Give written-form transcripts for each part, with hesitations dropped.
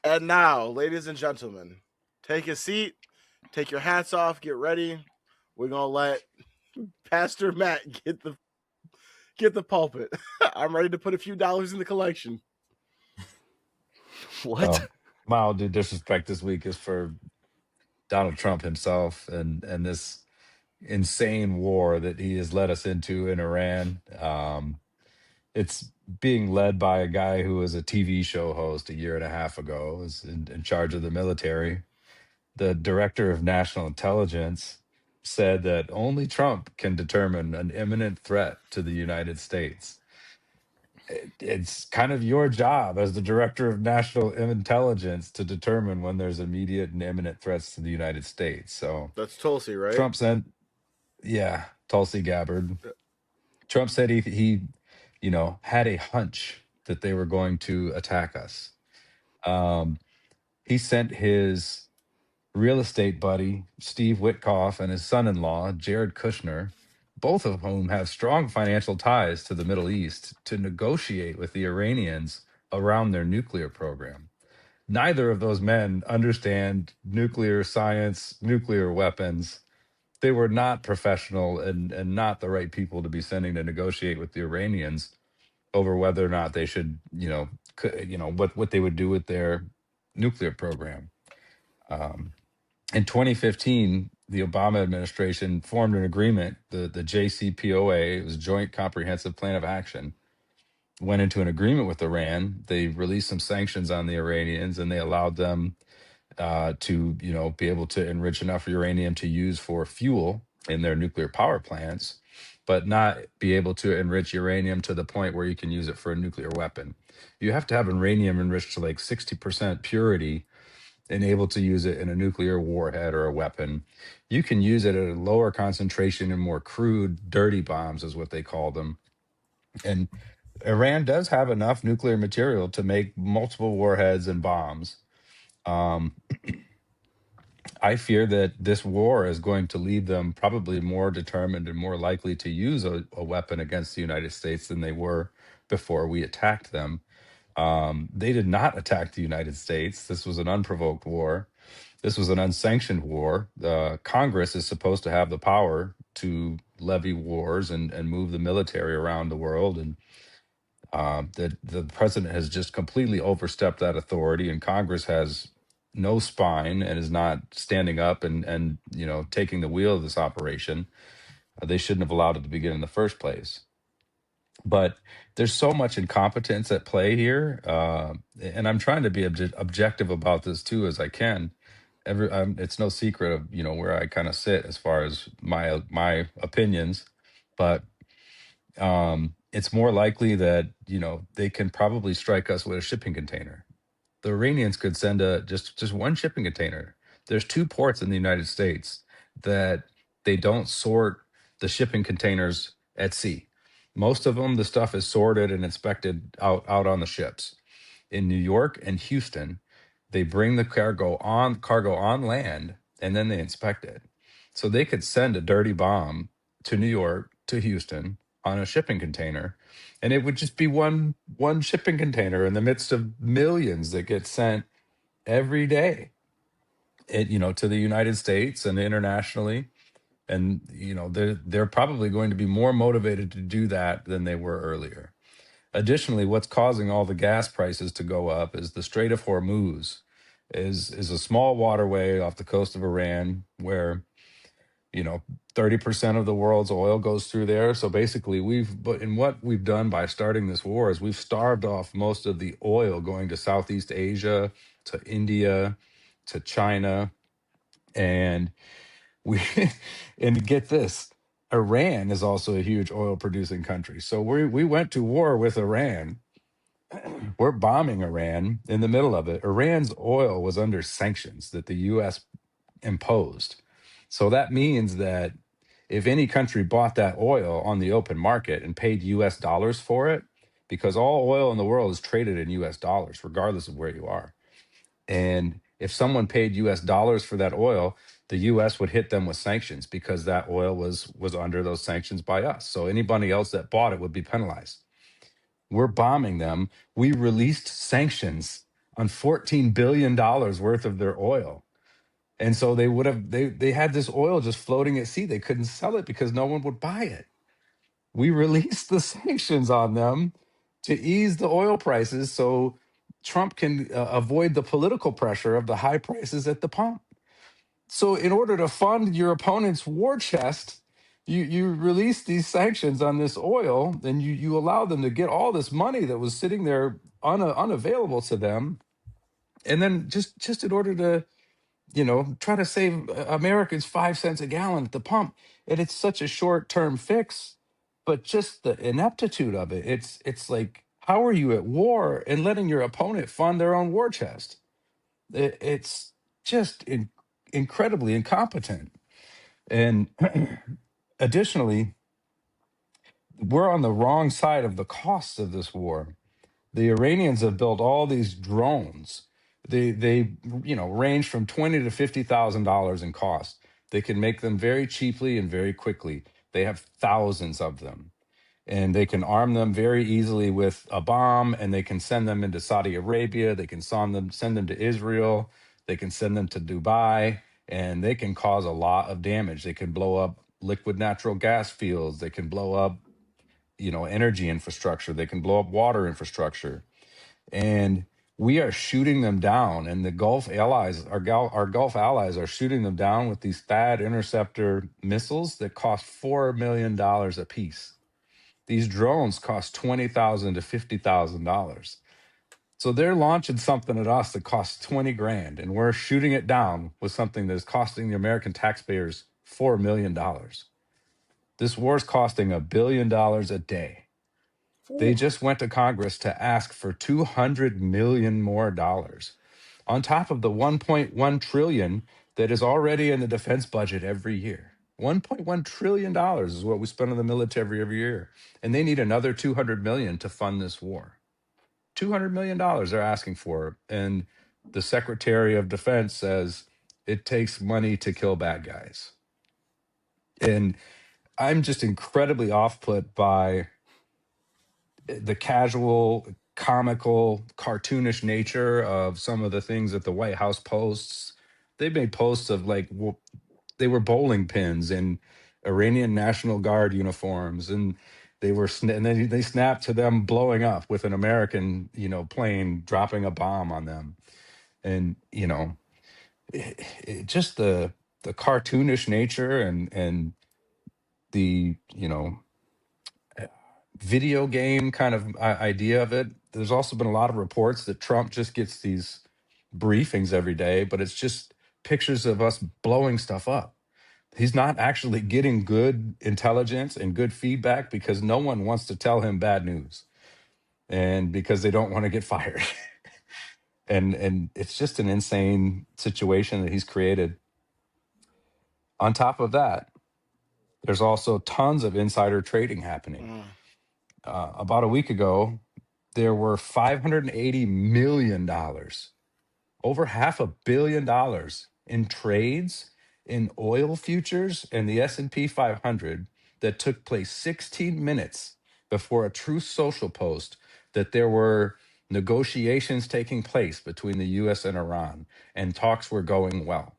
And now, ladies and gentlemen, take a seat, take your hats off, get ready. We're gonna let Pastor Matt get the pulpit. I'm ready to put a few dollars in the collection. What? Mild disrespect this week is for Donald Trump himself and this insane war that he has led us into in Iran. It's being led by a guy who was a TV show host a year and a half ago, was in charge of the military. The director of national intelligence said that only Trump can determine an imminent threat to the United States. It's kind of your job as the director of national intelligence to determine when there's immediate and imminent threats to the United States. So That's Tulsi, right? Trump said, yeah, Tulsi Gabbard. Trump said he had a hunch that they were going to attack us. He sent his real estate buddy, Steve Witkoff, and his son-in-law, Jared Kushner, both of whom have strong financial ties to the Middle East, to negotiate with the Iranians around their nuclear program. Neither of those men understand nuclear science, nuclear weapons. They were not professional and not the right people to be sending to negotiate with the Iranians over whether or not they should, what they would do with their nuclear program. In 2015, the Obama administration formed an agreement, the JCPOA, it was Joint Comprehensive Plan of Action, went into an agreement with Iran. They released some sanctions on the Iranians, and they allowed them to, be able to enrich enough uranium to use for fuel in their nuclear power plants, but not be able to enrich uranium to the point where you can use it for a nuclear weapon. You have to have uranium enriched to like 60% purity and able to use it in a nuclear warhead or a weapon. You can use it at a lower concentration in more crude, dirty bombs, is what they call them. And Iran does have enough nuclear material to make multiple warheads and bombs. I fear that this war is going to leave them probably more determined and more likely to use a weapon against the United States than they were before we attacked them. They did not attack the United States. This was an unprovoked war. This was an unsanctioned war. Congress is supposed to have the power to levy wars and move the military around the world. And the president has just completely overstepped that authority, and Congress has no spine and is not standing up and taking the wheel of this operation. They shouldn't have allowed it to begin in the first place. But there's so much incompetence at play here, and I'm trying to be objective about this too as I can. It's no secret of where I kind of sit as far as my opinions, but it's more likely that they can probably strike us with a shipping container. The Iranians could send just one shipping container. There's 2 ports in the United States that they don't sort the shipping containers at sea. Most of them, the stuff is sorted and inspected out on the ships. In New York and Houston, they bring the cargo on land, and then they inspect it. So they could send a dirty bomb to New York, to Houston, on a shipping container, and it would just be one shipping container in the midst of millions that get sent every day, to the United States and internationally. And they're probably going to be more motivated to do that than they were earlier. Additionally, what's causing all the gas prices to go up is the Strait of Hormuz is a small waterway off the coast of Iran where 30% of the world's oil goes through there. So basically, what we've done by starting this war is we've starved off most of the oil going to Southeast Asia, to India, to China, and we and get this, Iran is also a huge oil producing country. So we went to war with Iran. We're bombing Iran in the middle of it. Iran's oil was under sanctions that the US imposed. So that means that if any country bought that oil on the open market and paid US dollars for it, because all oil in the world is traded in US dollars, regardless of where you are. And if someone paid US dollars for that oil, the US would hit them with sanctions because that oil was under those sanctions by us. So anybody else that bought it would be penalized. We're bombing them. We released sanctions on $14 billion worth of their oil. And so they had this oil just floating at sea. They couldn't sell it because no one would buy it. We released the sanctions on them to ease the oil prices so Trump can avoid the political pressure of the high prices at the pump. So in order to fund your opponent's war chest, you release these sanctions on this oil, and you allow them to get all this money that was sitting there unavailable to them, and then just in order to try to save Americans 5 cents a gallon at the pump. And it's such a short-term fix, but just the ineptitude of it. It's like, how are you at war and letting your opponent fund their own war chest? It's just incredibly incompetent. And additionally, we're on the wrong side of the costs of this war. The Iranians have built all these drones. They range from $20,000 to $50,000 in cost. They can make them very cheaply and very quickly. They have thousands of them, and they can arm them very easily with a bomb, and they can send them into Saudi Arabia. They can send them to Israel. They can send them to Dubai, and they can cause a lot of damage. They can blow up liquid natural gas fields. They can blow up energy infrastructure. They can blow up water infrastructure, and we are shooting them down. And the Gulf allies, our Gulf allies, are shooting them down with these THAAD interceptor missiles that cost $4 million a piece. These drones cost $20,000 to $50,000. So they're launching something at us that costs 20 grand, and we're shooting it down with something that is costing the American taxpayers $4 million. This war is costing $1 billion a day. They just went to Congress to ask for $200 million more on top of the $1.1 trillion that is already in the defense budget every year. $1.1 trillion is what we spend on the military every year, and they need another $200 million to fund this war. $200 million they're asking for, and the Secretary of Defense says it takes money to kill bad guys. And I'm just incredibly off-put by the casual, comical, cartoonish nature of some of the things that the White House posts. They made posts of like they were bowling pins and Iranian National Guard uniforms, and and then they snapped to them blowing up with an American plane dropping a bomb on them, and just the cartoonish nature and the video game kind of idea of it. There's also been a lot of reports that Trump just gets these briefings every day, but it's just pictures of us blowing stuff up. He's not actually getting good intelligence and good feedback because no one wants to tell him bad news, and because they don't want to get fired. and it's just an insane situation that he's created. On top of that, there's also tons of insider trading happening. About a week ago, there were $580 million, over $500 million in trades in oil futures and the S&P 500 that took place 16 minutes before a Truth Social post that there were negotiations taking place between the US and Iran, and talks were going well.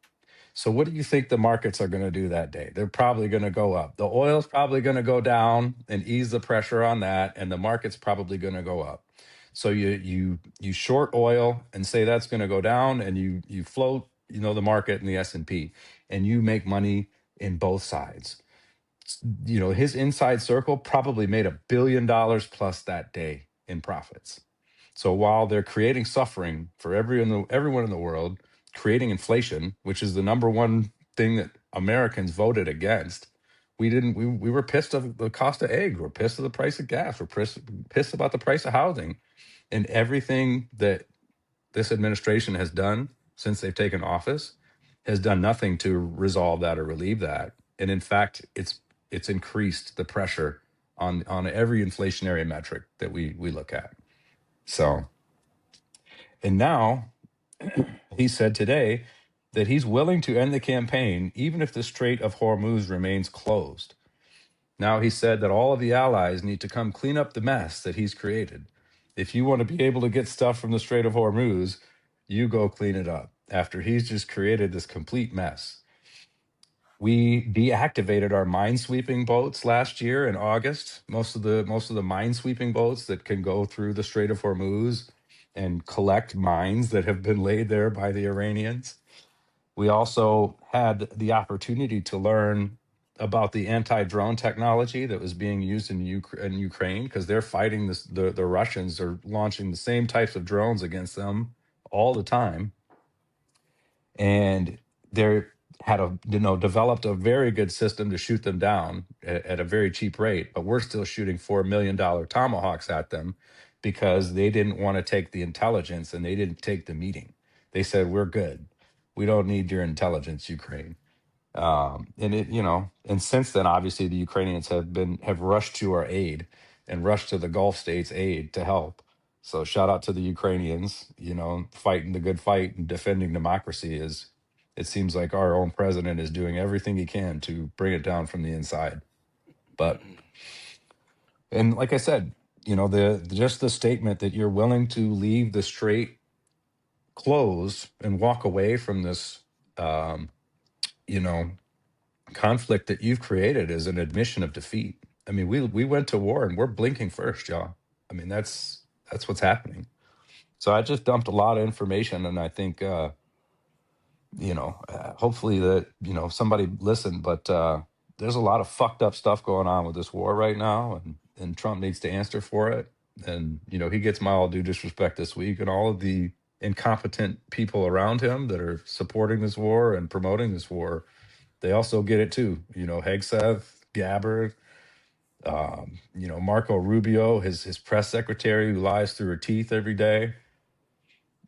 So what do you think the markets are going to do that day? They're probably going to go up. The oil's probably going to go down and ease the pressure on that, and the market's probably going to go up. So you short oil and say that's going to go down, and you float the market and the S&P, and you make money in both sides. His inside circle probably made $1 billion plus that day in profits. So while they're creating suffering for everyone in the world, creating inflation, which is the number one thing that Americans voted against, we were pissed of the cost of eggs. We're pissed of the price of gas. We're pissed about the price of housing, and everything that this administration has done since they've taken office has done nothing to resolve that or relieve that. And in fact, it's increased the pressure on every inflationary metric that we look at. So, and now he said today that he's willing to end the campaign even if the Strait of Hormuz remains closed. Now he said that all of the allies need to come clean up the mess that he's created. If you want to be able to get stuff from the Strait of Hormuz, you go clean it up after he's just created this complete mess. We deactivated our minesweeping boats last year in August. Most of the minesweeping boats that can go through the Strait of Hormuz and collect mines that have been laid there by the Iranians. We also had the opportunity to learn about the anti-drone technology that was being used in Ukraine, because they're fighting this. The Russians are launching the same types of drones against them all the time, and they had developed a very good system to shoot them down at a very cheap rate. But we're still shooting $4 million tomahawks at them because they didn't want to take the intelligence and they didn't take the meeting. They said, "We're good. We don't need your intelligence, Ukraine." And since then, obviously, the Ukrainians have rushed to our aid and rushed to the Gulf states' aid to help. So shout out to the Ukrainians, fighting the good fight and defending democracy. Is It seems like our own president is doing everything he can to bring it down from the inside. But and like I said, just the statement that you're willing to leave the strait closed and walk away from this, um, you know, conflict that you've created is an admission of defeat. I mean, we went to war and we're blinking first, y'all. I mean, that's what's happening. So I just dumped a lot of information, and I think hopefully that somebody listened. But there's a lot of fucked up stuff going on with this war right now, and Trump needs to answer for it. And he gets my all due disrespect this week, and all of the incompetent people around him that are supporting this war and promoting this war, they also get it too. Hegseth, Gabbard, Marco Rubio, his press secretary who lies through her teeth every day.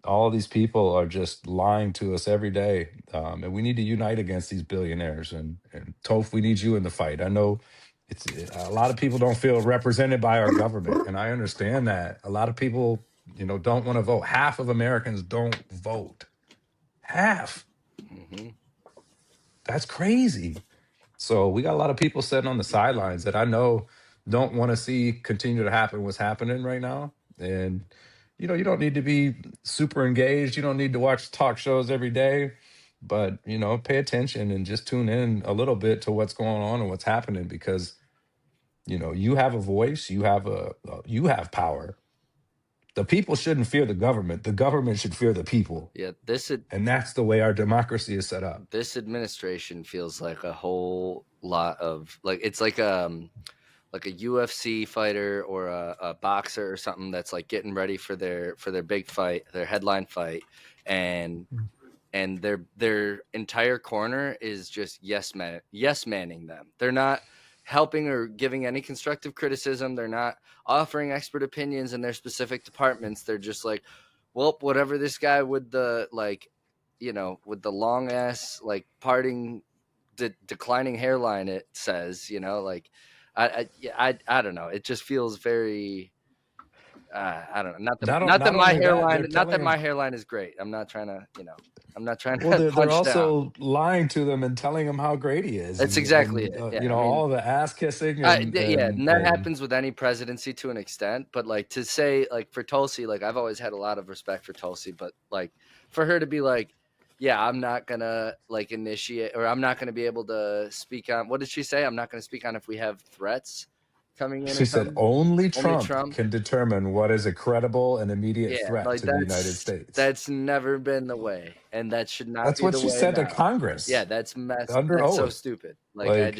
All of these people are just lying to us every day, and we need to unite against these billionaires. And Toph, we need you in the fight. I know a lot of people don't feel represented by our government, and I understand that. A lot of people, don't want to vote. Half of Americans don't vote. Half. Mm-hmm. That's crazy. So we got a lot of people sitting on the sidelines that I know don't want to see continue to happen what's happening right now. And you don't need to be super engaged. You don't need to watch talk shows every day, but pay attention and just tune in a little bit to what's going on and what's happening, because you have a voice, you have power. The people shouldn't fear the government. The government should fear the people. Yeah, And that's the way our democracy is set up. this administration feels like a whole lot of it's like a UFC fighter or a boxer or something that's like getting ready for their big fight, their headline fight, and their entire corner is just yes manning them. They're not helping or giving any constructive criticism. They're not offering expert opinions in their specific departments. They're just like, well, whatever this guy with the with the long ass parting declining hairline it says, I don't know. It just feels very I don't know. Not only that, they're Not telling that my them. hairline is great. I'm not trying to, I'm not trying Well, to they're punch down. also lying to them and telling them how great he is, That's and exactly it. Yeah, I mean, all the ass kissing yeah, and and that happens with any presidency to an extent. But to say for Tulsi, I've always had a lot of respect for Tulsi, but for her to be yeah, I'm not gonna initiate, or I'm not gonna be able to speak on. What did she say? I'm not gonna speak on if we have threats coming in or she said something. only Only Trump Trump. can determine what is a credible and immediate Yeah, threat to the United States. that's never been the way, and that should not That's be what the she way said to now. Yeah, Congress under that's so oath. stupid. Like, I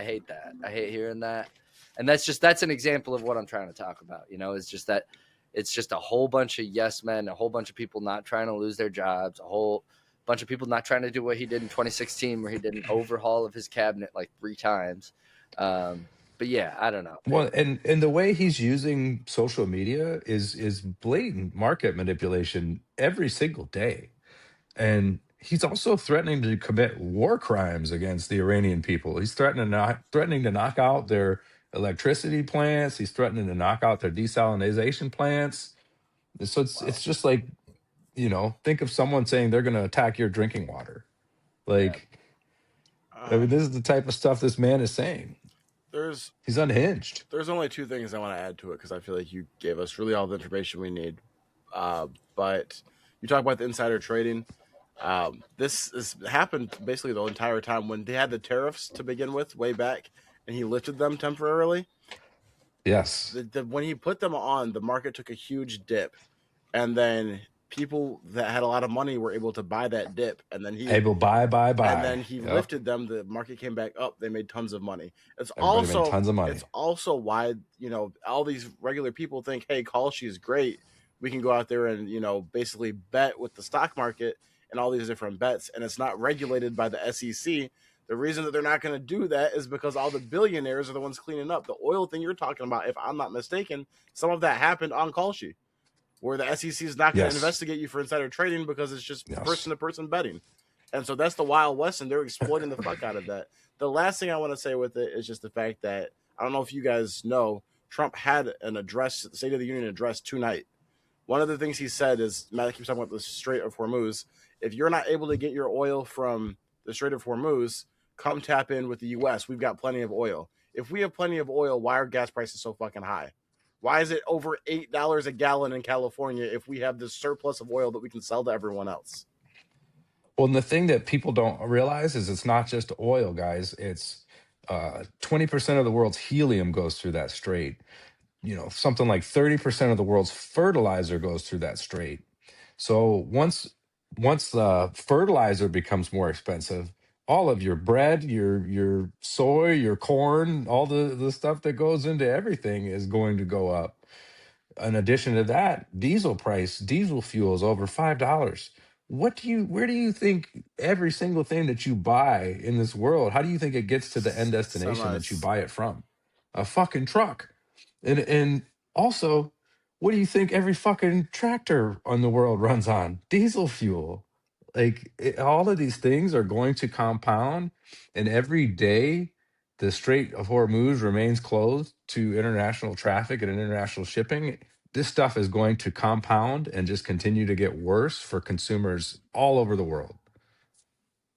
hate that. I hate hearing that. And that's an example of what I'm trying to talk about. It's just that it's just a whole bunch of yes men, a whole bunch of people not trying to lose their jobs, a whole bunch of people not trying to do what he did in 2016, where he did an overhaul of his cabinet 3 times. But yeah, I don't know. well, and the way he's using social media is blatant market manipulation every single day. And he's also threatening to commit war crimes against the Iranian people. He's threatening to knock out their electricity plants. He's threatening to knock out their desalination plants. So it's just like, think of someone saying they're going to attack your drinking water. Yeah. Like, I mean, this is the type of stuff this man is saying. There's He's unhinged. there's only two things I want to add to it because I feel like you gave us really all the information we need. But you talk about the insider trading. This has happened basically the entire time when they had the tariffs to begin with, way back, and he lifted them temporarily. Yes. When he put them on, the market took a huge dip, and then people that had a lot of money were able to buy that dip, and then he Able buy. and then he Yep. lifted them. The market came back up. They made tons of money. Everybody made tons of money. It's also why all these regular people think, hey, Kalshi is great. We can go out there and basically bet with the stock market and all these different bets, and it's not regulated by the SEC. The reason that they're not going to do that is because all the billionaires are the ones cleaning up. The oil thing you're talking about, if I'm not mistaken, some of that happened on Kalshi, where the SEC is not going to investigate you for insider trading because it's just person-to-person betting. And so that's the Wild West, and they're exploiting the fuck out of that. The last thing I want to say with it is just the fact that, I don't know if you guys know, Trump had an address, State of the Union address tonight. One of the things he said is, Matt keeps talking about the Strait of Hormuz. If you're not able to get your oil from the Strait of Hormuz, come tap in with the U.S. We've got plenty of oil. If we have plenty of oil, why are gas prices so fucking high? Why is it over $8 a gallon in California if we have this surplus of oil that we can sell to everyone else? Well, and the thing that people don't realize is it's not just oil, guys. It's 20% of the world's helium goes through that strait. Something like 30% of the world's fertilizer goes through that strait. So once the fertilizer becomes more expensive, all of your bread, your soy, your corn, all the stuff that goes into everything is going to go up. In addition to that, diesel fuel is over $5. Where do you think every single thing that you buy in this world, how do you think it gets to the end destination that you buy it from? A fucking truck. And also, what do you think every fucking tractor on the world runs on? Diesel fuel. All of these things are going to compound, and every day the Strait of Hormuz remains closed to international traffic and international shipping. This stuff is going to compound and just continue to get worse for consumers all over the world.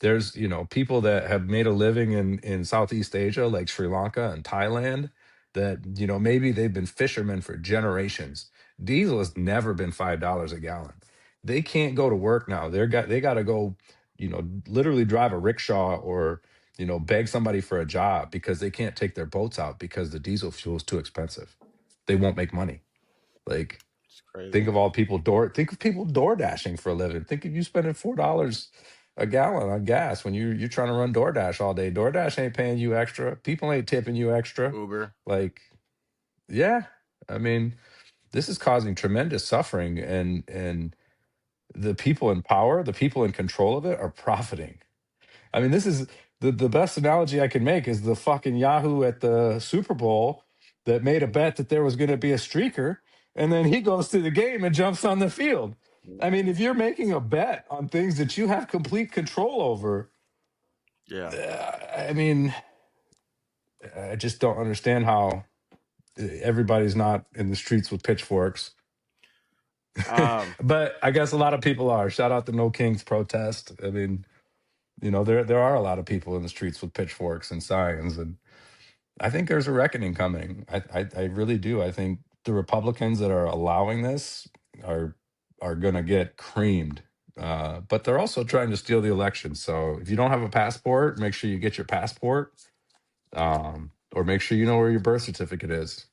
There's, people that have made a living in Southeast Asia, like Sri Lanka and Thailand, that, maybe they've been fishermen for generations. Diesel has never been $5 a gallon. They can't go to work now. They got to go, literally drive a rickshaw or, beg somebody for a job because they can't take their boats out because the diesel fuel is too expensive. They won't make money. It's crazy. Think of people door dashing for a living. Think of you spending $4 a gallon on gas when you're trying to run DoorDash all day. DoorDash ain't paying you extra. People ain't tipping you extra. Uber. Yeah. I mean, this is causing tremendous suffering, and the people in power, the people in control of it are profiting. I mean, this is the best analogy I can make is the fucking Yahoo at the Super Bowl that made a bet that there was going to be a streaker, and then he goes to the game and jumps on the field. I mean, if you're making a bet on things that you have complete control over, I mean, I just don't understand how everybody's not in the streets with pitchforks. But I guess a lot of people are. Shout out to No Kings protest. I mean, there are a lot of people in the streets with pitchforks and signs, and I think there's a reckoning coming. I really do. I think the Republicans that are allowing this are gonna get creamed. But they're also trying to steal the election. So if you don't have a passport, make sure you get your passport, or make sure you know where your birth certificate is,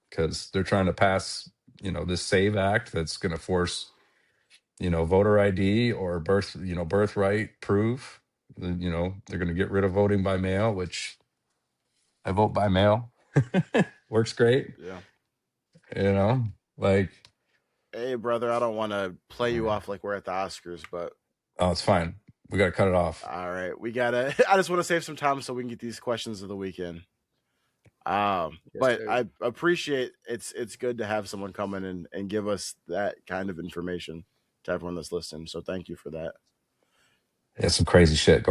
because they're trying to pass, this SAVE Act that's going to force, voter ID or birthright proof. They're going to get rid of voting by mail, which I vote by mail. Works great. Yeah. Hey, brother, I don't want to play you off like we're at the Oscars, but oh, it's fine. We got to cut it off. All right, I just want to save some time so we can get these questions of the weekend. But sir. I appreciate it's good to have someone come in and give us that kind of information to everyone that's listening. So thank you for that. Yeah, some crazy shit going